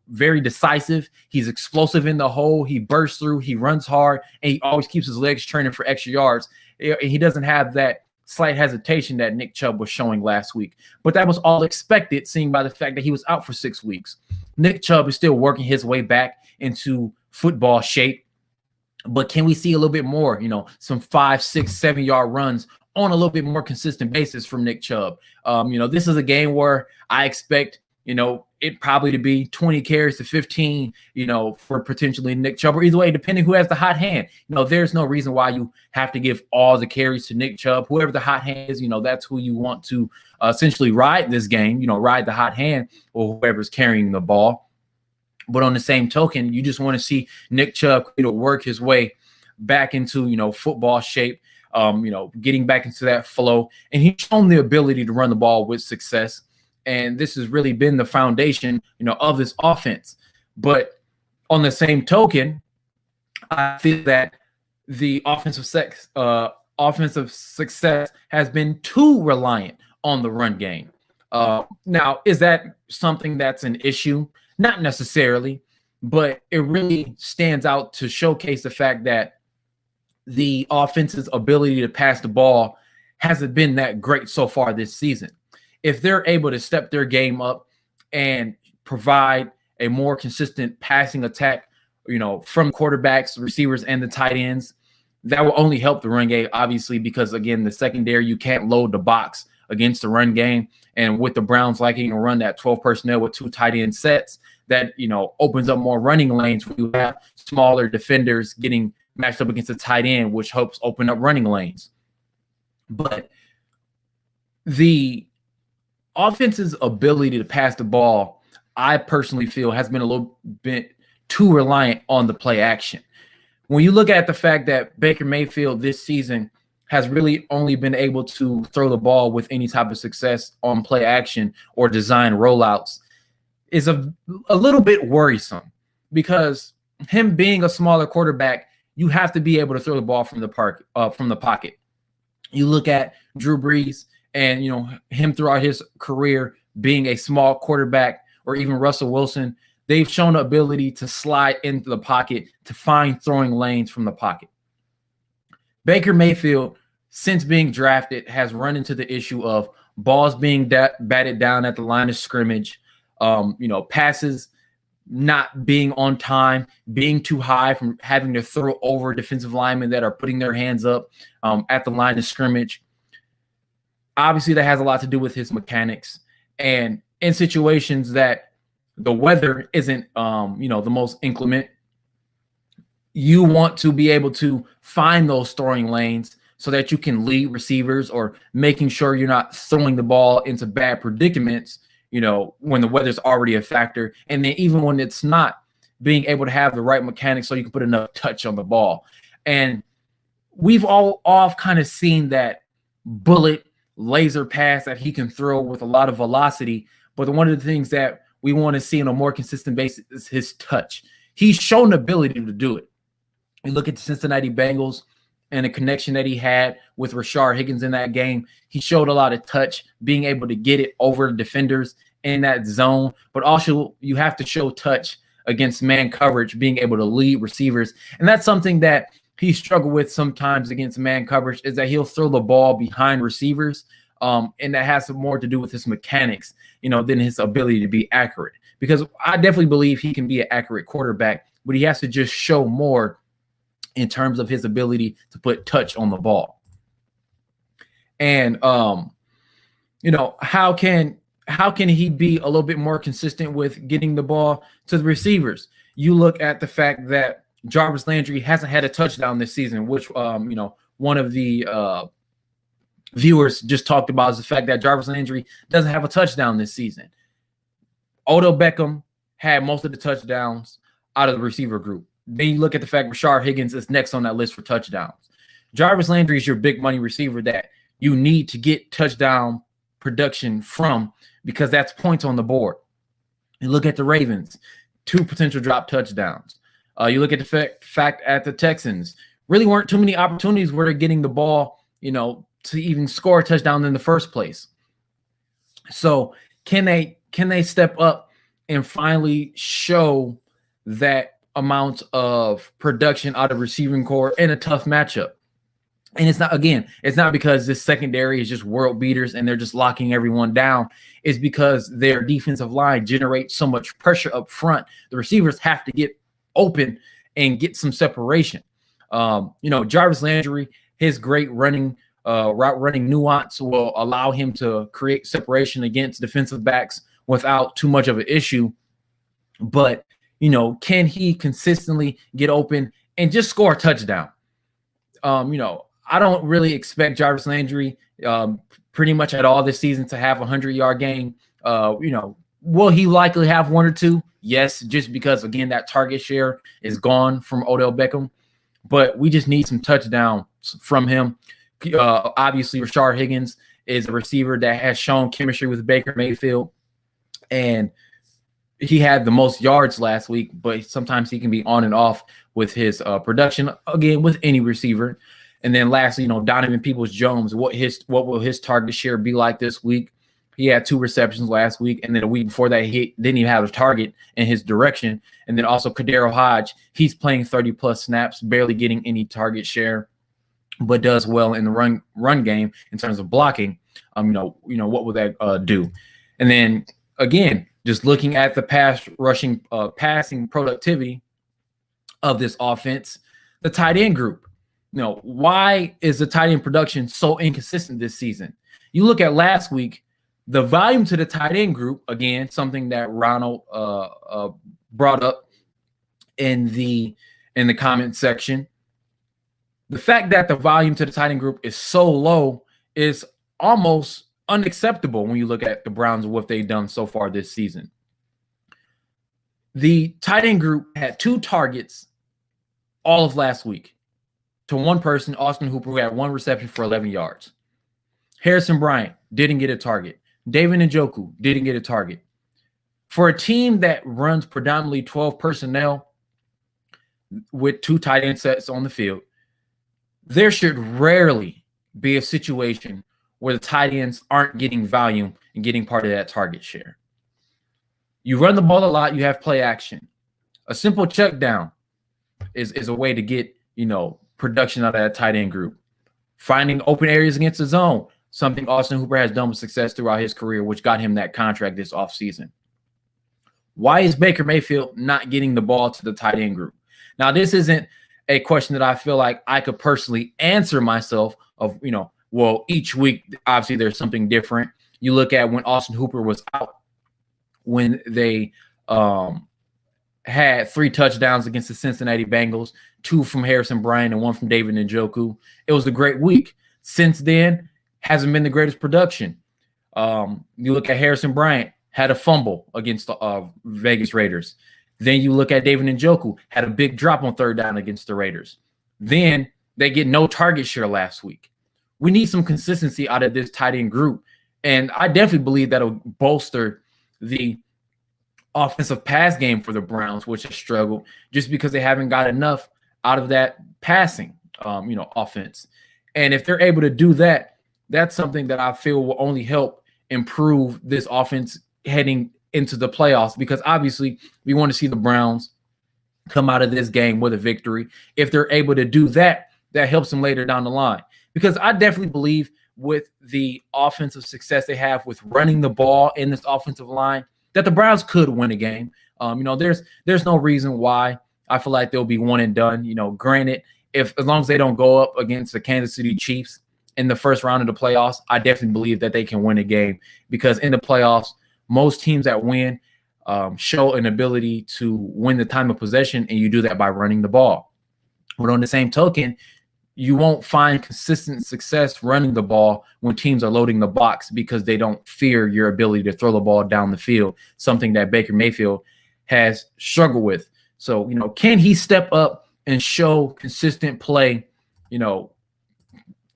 very decisive. He's explosive in the hole. He bursts through. He runs hard, and he always keeps his legs turning for extra yards. He doesn't have that slight hesitation that Nick Chubb was showing last week. But that was all expected, seeing by the fact that he was out for 6 weeks. Nick Chubb is still working his way back into football shape. But can we see a little bit more, some 5, 6, 7-yard runs on a little bit more consistent basis from Nick Chubb? This is a game where I expect, it probably to be 20 carries to 15, for potentially Nick Chubb, or either way, depending who has the hot hand. There's no reason why you have to give all the carries to Nick Chubb. Whoever the hot hand is, that's who you want to essentially ride this game, ride the hot hand, or whoever's carrying the ball. But on the same token, you just want to see Nick Chubb, work his way back into, football shape, getting back into that flow. And he's shown the ability to run the ball with success. And this has really been the foundation, of this offense. But on the same token, I feel that the offensive success has been too reliant on the run game. Now, is that something that's an issue? Not necessarily, but it really stands out to showcase the fact that the offense's ability to pass the ball hasn't been that great so far this season. If they're able to step their game up and provide a more consistent passing attack, from quarterbacks, receivers, and the tight ends, that will only help the run game, obviously, because, again, the secondary, you can't load the box against the run game. And with the Browns liking to run that 12 personnel with 2 tight end sets, that, opens up more running lanes where you have smaller defenders getting matched up against the tight end, which helps open up running lanes. But the offense's ability to pass the ball, I personally feel, has been a little bit too reliant on the play action. When you look at the fact that Baker Mayfield this season has really only been able to throw the ball with any type of success on play action or design rollouts, is a little bit worrisome, because him being a smaller quarterback, you have to be able to throw the ball from the pocket. You look at Drew Brees and, him throughout his career being a small quarterback, or even Russell Wilson, they've shown the ability to slide into the pocket to find throwing lanes from the pocket. Baker Mayfield, since being drafted, has run into the issue of balls being batted down at the line of scrimmage, passes not being on time, being too high, from having to throw over defensive linemen that are putting their hands up at the line of scrimmage. Obviously, that has a lot to do with his mechanics. And in situations that the weather isn't, the most inclement, you want to be able to find those throwing lanes so that you can lead receivers, or making sure you're not throwing the ball into bad predicaments, when the weather's already a factor. And then even when it's not, being able to have the right mechanics so you can put enough touch on the ball. And we've all kind of seen that bullet laser pass that he can throw with a lot of velocity. But one of the things that we want to see on a more consistent basis is his touch. He's shown the ability to do it. You look at the Cincinnati Bengals and the connection that he had with Rashard Higgins in that game. He showed a lot of touch, being able to get it over defenders in that zone. But also, you have to show touch against man coverage, being able to lead receivers. And that's something that he struggled with sometimes against man coverage, is that he'll throw the ball behind receivers. And that has more to do with his mechanics, than his ability to be accurate. Because I definitely believe he can be an accurate quarterback, but he has to just show more in terms of his ability to put touch on the ball. And, how can he be a little bit more consistent with getting the ball to the receivers? You look at the fact that Jarvis Landry hasn't had a touchdown this season, which, one of the viewers just talked about is the fact that Jarvis Landry doesn't have a touchdown this season. Odell Beckham had most of the touchdowns out of the receiver group. Then you look at the fact Rashard Higgins is next on that list for touchdowns. Jarvis Landry is your big money receiver that you need to get touchdown production from, because that's points on the board. You look at the Ravens, 2 potential drop touchdowns. You look at the fact at the Texans, really weren't too many opportunities where they're getting the ball, to even score a touchdown in the first place. So can they step up and finally show that amount of production out of receiving core in a tough matchup? And it's not because this secondary is just world beaters and they're just locking everyone down. It's because their defensive line generates so much pressure up front. The receivers have to get open and get some separation. Jarvis Landry, his great route running nuance will allow him to create separation against defensive backs without too much of an issue. But, can he consistently get open and just score a touchdown? I don't really expect Jarvis Landry pretty much at all this season to have a 100-yard game. Will he likely have 1 or 2? Yes, just because, again, that target share is gone from Odell Beckham. But we just need some touchdowns from him. Obviously, Rashard Higgins is a receiver that has shown chemistry with Baker Mayfield. And he had the most yards last week, but sometimes he can be on and off with his production, again, with any receiver. And then lastly, Donovan Peoples-Jones, what will his target share be like this week? He had 2 receptions last week, and then a week before that, he didn't even have a target in his direction. And then also Kadero Hodge, he's playing 30-plus snaps, barely getting any target share, but does well in the run game in terms of blocking. What will that do? And then again, just looking at the passing productivity of this offense, the tight end group. Why is the tight end production so inconsistent this season? You look at last week, the volume to the tight end group, again, something that Ronald brought up in the comment section. The fact that the volume to the tight end group is so low is almost unacceptable when you look at the Browns and what they've done so far this season. The tight end group had 2 targets all of last week. To one person, Austin Hooper, who had 1 reception for 11 yards. Harrison Bryant didn't get a target. David Njoku didn't get a target. For a team that runs predominantly 12 personnel with 2 tight end sets on the field, there should rarely be a situation where the tight ends aren't getting volume and getting part of that target share. You run the ball a lot, you have play action. A simple check down is a way to get, production out of that tight end group. Finding open areas against the zone, something Austin Hooper has done with success throughout his career, which got him that contract this offseason. Why is Baker Mayfield not getting the ball to the tight end group? Now, this isn't a question that I feel like I could personally answer myself of, each week, obviously there's something different. You look at when Austin Hooper was out, when they had 3 touchdowns against the Cincinnati Bengals, 2 from Harrison Bryant and 1 from David Njoku. It was a great week. Since then, hasn't been the greatest production. You look at Harrison Bryant, had a fumble against the Vegas Raiders. Then you look at David Njoku, had a big drop on 3rd down against the Raiders. Then they get no target share last week. We need some consistency out of this tight end group. And I definitely believe that'll bolster the offensive pass game for the Browns, which has struggled just because they haven't got enough out of that passing, offense. And if they're able to do that, that's something that I feel will only help improve this offense heading into the playoffs, because obviously we want to see the Browns come out of this game with a victory. If they're able to do that, that helps them later down the line. Because I definitely believe with the offensive success they have with running the ball in this offensive line, that the Browns could win a game. There's no reason why I feel like they'll be one and done. Granted, as long as they don't go up against the Kansas City Chiefs in the first round of the playoffs, I definitely believe that they can win a game, because in the playoffs, most teams that win show an ability to win the time of possession, and you do that by running the ball. But on the same token, you won't find consistent success running the ball when teams are loading the box because they don't fear your ability to throw the ball down the field, something that Baker Mayfield has struggled with. So, can he step up and show consistent play,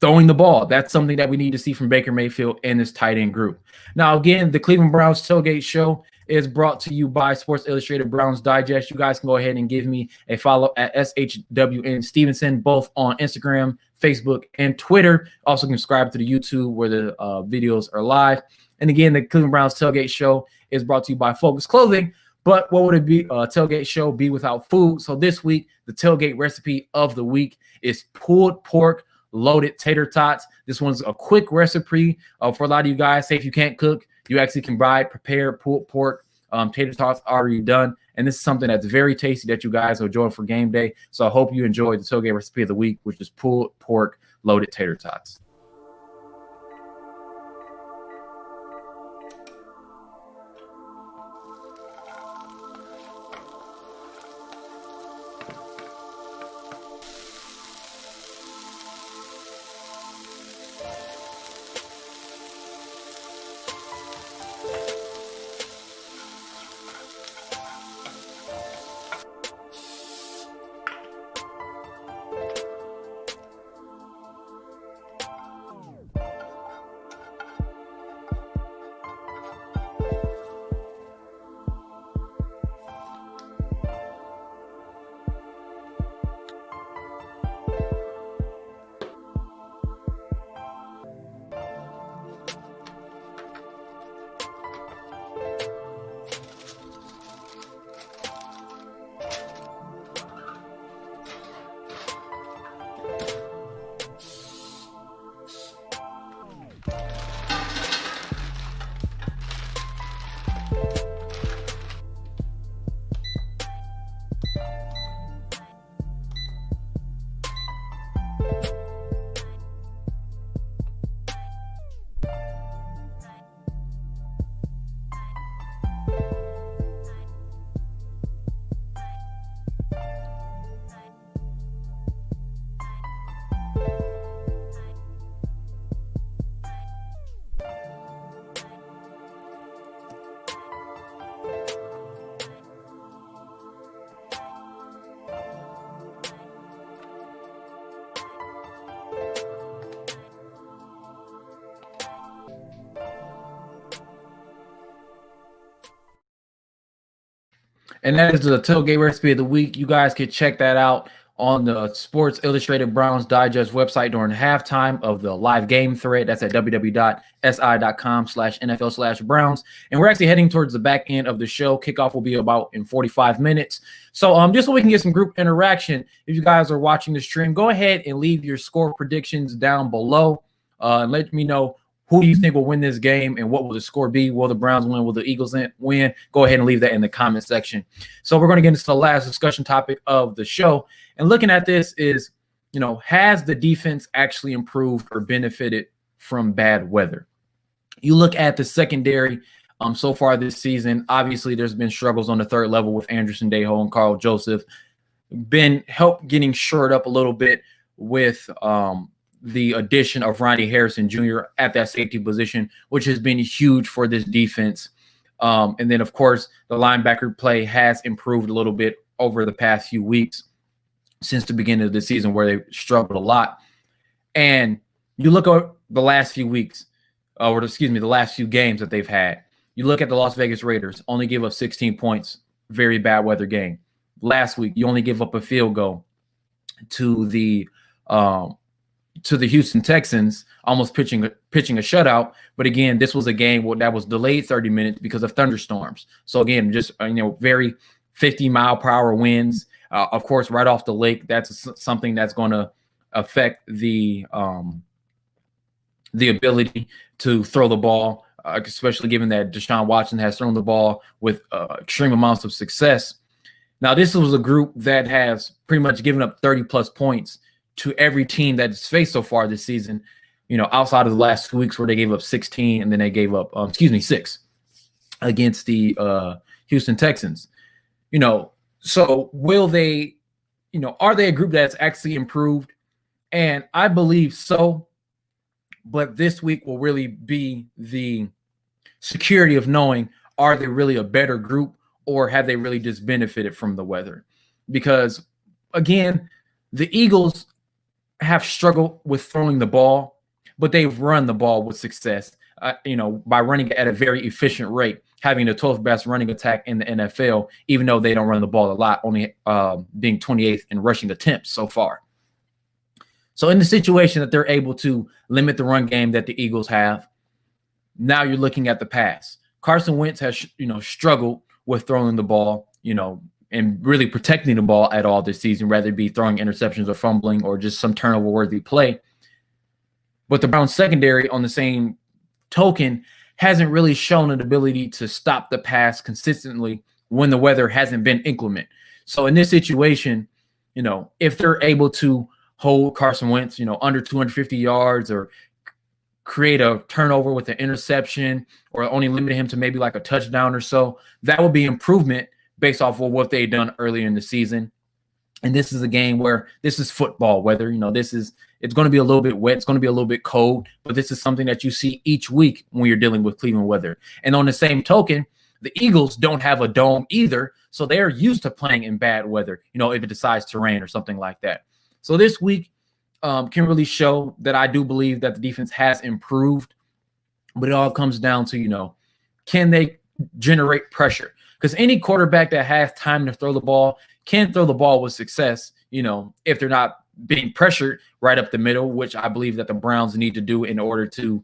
throwing the ball? That's something that we need to see from Baker Mayfield and this tight end group. Now, again, the Cleveland Browns Tailgate Show is brought to you by Sports Illustrated BrownsDigest. You guys can go ahead and give me a follow at SHWN Stevenson, both on Instagram, Facebook, and Twitter. Also, subscribe to the YouTube where the videos are live. And again, the Cleveland Browns Tailgate Show is brought to you by Focus Clothing. But what would it be? Tailgate Show be without food? So this week, the tailgate recipe of the week is pulled pork loaded tater tots. This one's a quick recipe for a lot of you guys. Say if you can't cook, you actually can buy prepared pulled pork tater tots already done. And this is something that's very tasty that you guys will enjoy for game day. So I hope you enjoy the tailgate recipe of the week, which is pulled pork loaded tater tots. And that is the tailgate recipe of the week. You guys can check that out on the Sports Illustrated BrownsDigest website during halftime of the live game thread. That's at www.si.com/NFL/Browns. And we're actually heading towards the back end of the show. Kickoff will be about in 45 minutes. So just so we can get some group interaction, if you guys are watching the stream, go ahead and leave your score predictions down below and let me know who do you think will win this game and what will the score be? Will the Browns win? Will the Eagles win? Go ahead and leave that in the comment section. So we're going to get into the last discussion topic of the show. And looking at this is, has the defense actually improved or benefited from bad weather? You look at the secondary so far this season. Obviously, there's been struggles on the third level with Anderson Daho and Carl Joseph. Been help getting shored up a little bit with the addition of Ronnie Harrison Jr. at that safety position, which has been huge for this defense. And then, of course, the linebacker play has improved a little bit over the past few weeks since the beginning of the season, where they struggled a lot. And you look at the last few weeks, the last few games that they've had. You look at the Las Vegas Raiders, only give up 16 points, very bad weather game. Last week, you only give up a field goal to the Houston Texans, almost pitching a shutout. But again, this was a game that was delayed 30 minutes because of thunderstorms. So again, just very 50-mile-per-hour winds. Of course, right off the lake, that's something that's going to affect the ability to throw the ball, especially given that Deshaun Watson has thrown the ball with extreme amounts of success. Now, this was a group that has pretty much given up 30-plus points to every team that it's faced so far this season, outside of the last 2 weeks where they gave up 16 and then they gave up, 6 against the Houston Texans. So will they, are they a group that's actually improved? And I believe so. But this week will really be the security of knowing, are they really a better group, or have they really just benefited from the weather? Because, again, the Eagles have struggled with throwing the ball, but they've run the ball with success, by running at a very efficient rate, having the 12th best running attack in the NFL, even though they don't run the ball a lot, only being 28th in rushing attempts so far. So in the situation that they're able to limit the run game that the Eagles have, now you're looking at the pass. Carson Wentz has, struggled with throwing the ball, and really protecting the ball at all this season, rather it be throwing interceptions or fumbling or just some turnover-worthy play. But the Browns secondary, on the same token, hasn't really shown an ability to stop the pass consistently when the weather hasn't been inclement. So in this situation, if they're able to hold Carson Wentz, under 250 yards, or create a turnover with an interception, or only limit him to maybe like a touchdown or so, that would be improvement based off of what they've done earlier in the season. And this is a game where this is football weather. It's going to be a little bit wet. It's going to be a little bit cold, but this is something that you see each week when you're dealing with Cleveland weather. And on the same token, the Eagles don't have a dome either, so they're used to playing in bad weather, if it decides to rain or something like that. So this week can really show that I do believe that the defense has improved, but it all comes down to, can they generate pressure? Because any quarterback that has time to throw the ball can throw the ball with success, if they're not being pressured right up the middle, which I believe that the Browns need to do in order to,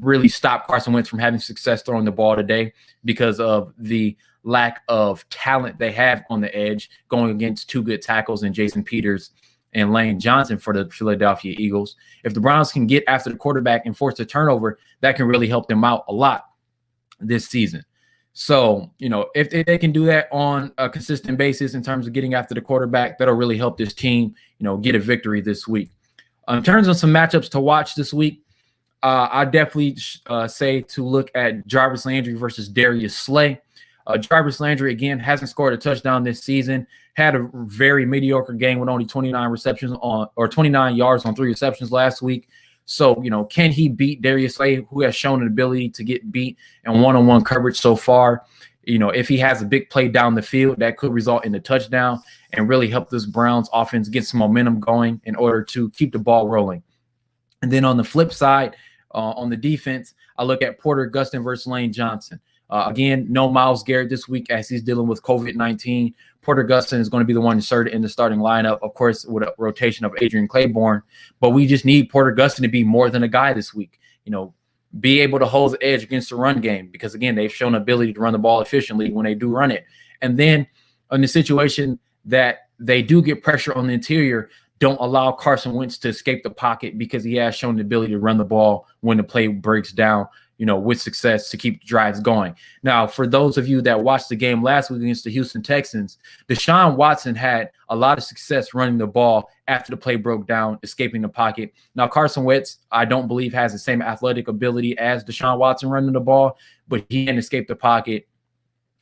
really stop Carson Wentz from having success throwing the ball today, because of the lack of talent they have on the edge, going against two good tackles in Jason Peters and Lane Johnson for the Philadelphia Eagles. If the Browns can get after the quarterback and force a turnover, that can really help them out a lot this season. So, if they can do that on a consistent basis in terms of getting after the quarterback, that'll really help this team, get a victory this week. In terms of some matchups to watch this week, I definitely say to look at Jarvis Landry versus Darius Slay. Jarvis Landry, again, hasn't scored a touchdown this season, had a very mediocre game with only 29 yards on 3 receptions last week. So, can he beat Darius Slay, who has shown an ability to get beat in one-on-one coverage so far? If he has a big play down the field, that could result in a touchdown and really help this Browns offense get some momentum going in order to keep the ball rolling. And then on the flip side, on the defense, I look at Porter Gustin versus Lane Johnson. Again, no Myles Garrett this week as he's dealing with COVID-19. Porter Gustin is going to be the one inserted in the starting lineup, of course, with a rotation of Adrian Claiborne. But we just need Porter Gustin to be more than a guy this week. Be able to hold the edge against the run game, because, again, they've shown ability to run the ball efficiently when they do run it. And then in the situation that they do get pressure on the interior, don't allow Carson Wentz to escape the pocket, because he has shown the ability to run the ball when the play breaks down, with success to keep drives going. Now, for those of you that watched the game last week against the Houston Texans, Deshaun Watson had a lot of success running the ball after the play broke down, escaping the pocket. Now, Carson Wentz, I don't believe, has the same athletic ability as Deshaun Watson running the ball, but he can escape the pocket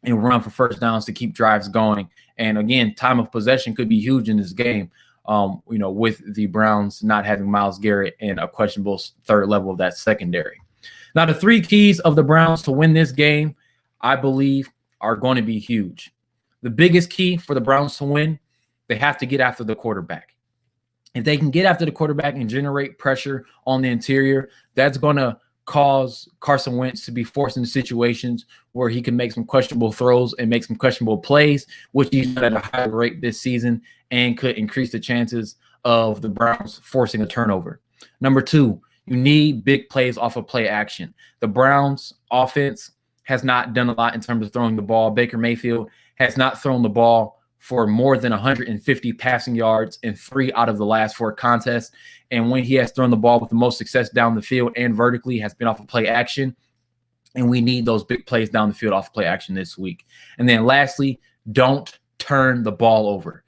and run for first downs to keep drives going. And again, time of possession could be huge in this game, with the Browns not having Myles Garrett and a questionable third level of that secondary. Now, the 3 keys of the Browns to win this game, I believe, are going to be huge. The biggest key for the Browns to win, they have to get after the quarterback. If they can get after the quarterback and generate pressure on the interior, that's going to cause Carson Wentz to be forced into situations where he can make some questionable throws and make some questionable plays, which he's done at a high rate this season, and could increase the chances of the Browns forcing a turnover. Number 2, you need big plays off of play action. The Browns offense has not done a lot in terms of throwing the ball. Baker Mayfield has not thrown the ball for more than 150 passing yards in 3 out of the last 4 contests. And when he has thrown the ball with the most success down the field and vertically, has been off of play action. And we need those big plays down the field off of play action this week. And then lastly, don't turn the ball over.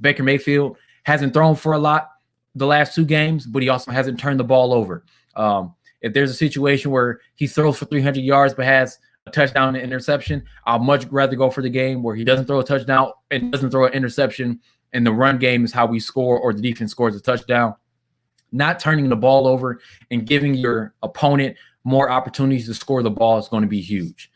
Baker Mayfield hasn't thrown for a lot the last 2 games, but he also hasn't turned the ball over. If there's a situation where he throws for 300 yards but has a touchdown and interception. I'll much rather go for the game where he doesn't throw a touchdown and doesn't throw an interception, and the run game is how we score, or the defense scores a touchdown. Not turning the ball over and giving your opponent more opportunities to score the ball is going to be huge.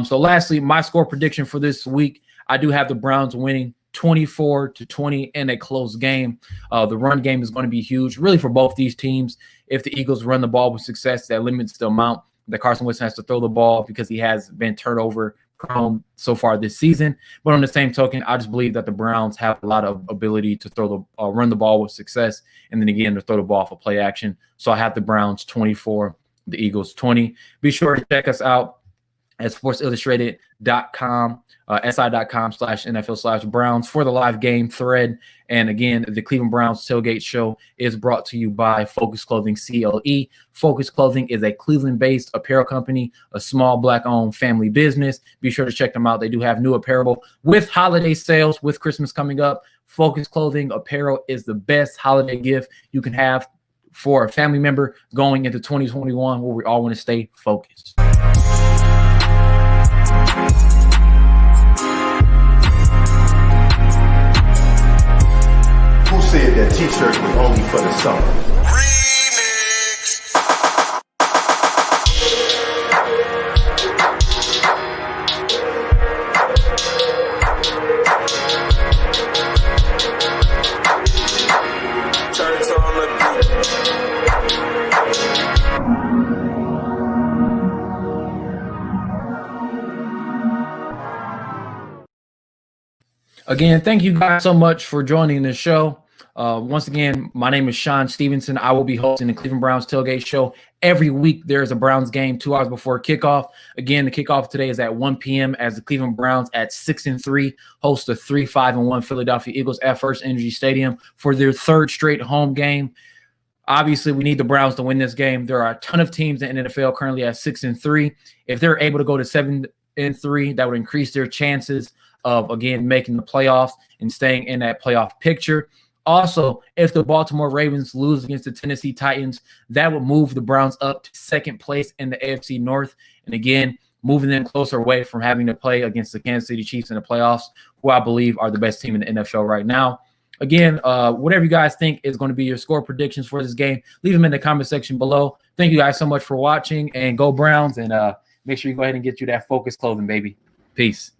So lastly, my score prediction for this week, I do have the Browns winning 24-20 in a close game. The run game is going to be huge, really, for both these teams. If the Eagles run the ball with success, that limits the amount that Carson Wentz has to throw the ball, because he has been turnover prone so far this season. But on the same token, I just believe that the Browns have a lot of ability to run the ball with success, and then again to throw the ball for play action. So I have the Browns 24, the Eagles 20. Be sure to check us out at sportsillustrated.com, si.com/NFL/Browns for the live game thread. And again, the Cleveland Browns Tailgate Show is brought to you by Focus Clothing CLE. Focus Clothing is a Cleveland-based apparel company, a small Black-owned family business. Be sure to check them out. They do have new apparel with holiday sales, with Christmas coming up. Focus Clothing apparel is the best holiday gift you can have for a family member going into 2021, where we all want to stay focused. Who said that t-shirt was only for the summer? Again, thank you guys so much for joining the show. Once again, my name is Shawn Stevenson. I will be hosting the Cleveland Browns Tailgate Show. Every week there is a Browns game 2 hours before kickoff. Again, the kickoff today is at 1 p.m. as the Cleveland Browns at 6-3 host the 3-5-1 Philadelphia Eagles at First Energy Stadium for their third straight home game. Obviously, we need the Browns to win this game. There are a ton of teams in the NFL currently at 6-3. If they're able to go to 7-3, that would increase their chances of, again, making the playoffs and staying in that playoff picture. Also, if the Baltimore Ravens lose against the Tennessee Titans, that would move the Browns up to second place in the AFC North. And again, moving them closer away from having to play against the Kansas City Chiefs in the playoffs, who I believe are the best team in the NFL right now. Again, whatever you guys think is going to be your score predictions for this game, leave them in the comment section below. Thank you guys so much for watching, and go Browns. And make sure you go ahead and get you that Focus Clothing, baby. Peace.